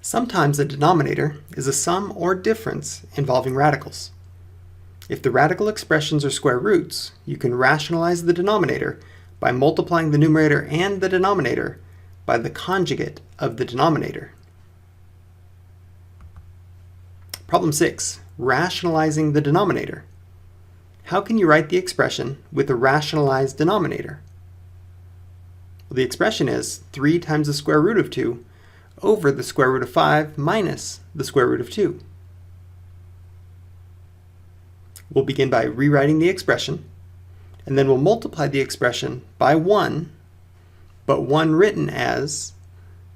Sometimes a denominator is a sum or difference involving radicals. If the radical expressions are square roots, you can rationalize the denominator by multiplying the numerator and the denominator by the conjugate of the denominator. Problem 6. Rationalizing the denominator. How can you write the expression with a rationalized denominator? Well, the expression is 3 times the square root of 2 over the square root of 5 minus the square root of 2. We'll begin by rewriting the expression, and then we'll multiply the expression by 1, but 1 written as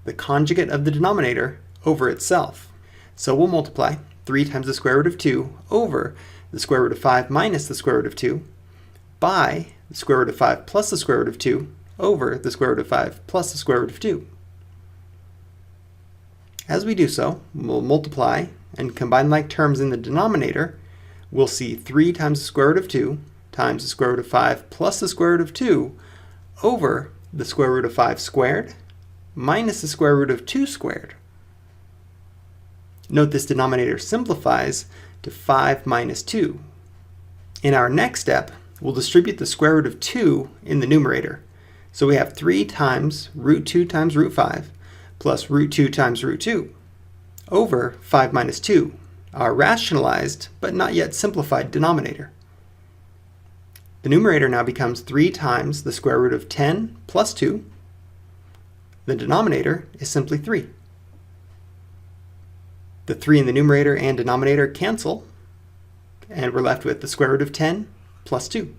the conjugate of the denominator over itself. So we'll multiply 3 times the square root of 2 over the square root of 5 minus the square root of 2 by the square root of 5 plus the square root of 2 over the square root of 5 plus the square root of 2. As we do so, we'll multiply and combine like terms in the denominator. We'll see 3 times the square root of 2 times the square root of 5 plus the square root of 2 over the square root of 5 squared minus the square root of 2 squared. Note this denominator simplifies to 5 minus 2. In our next step, we'll distribute the square root of 2 in the numerator. So we have 3 times root 2 times root 5 plus root 2 times root 2 over 5 minus 2, our rationalized but not yet simplified denominator. The numerator now becomes 3 times the square root of 10 plus 2. The denominator is simply 3. The 3 in the numerator and denominator cancel, and we're left with the square root of 10 plus 2.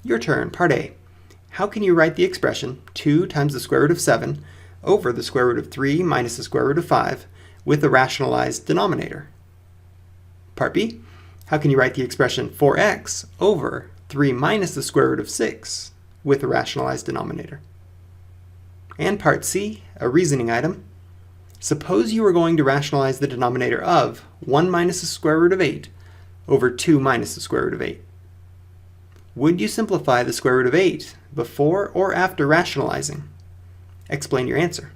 Your turn, part A. How can you write the expression 2 times the square root of 7 over the square root of 3 minus the square root of 5 with a rationalized denominator? Part B. How can you write the expression 4x over 3 minus the square root of 6 with a rationalized denominator? And part C, a reasoning item. Suppose you were going to rationalize the denominator of 1 minus the square root of 8 over 2 minus the square root of 8. Would you simplify the square root of 8 before or after rationalizing? Explain your answer.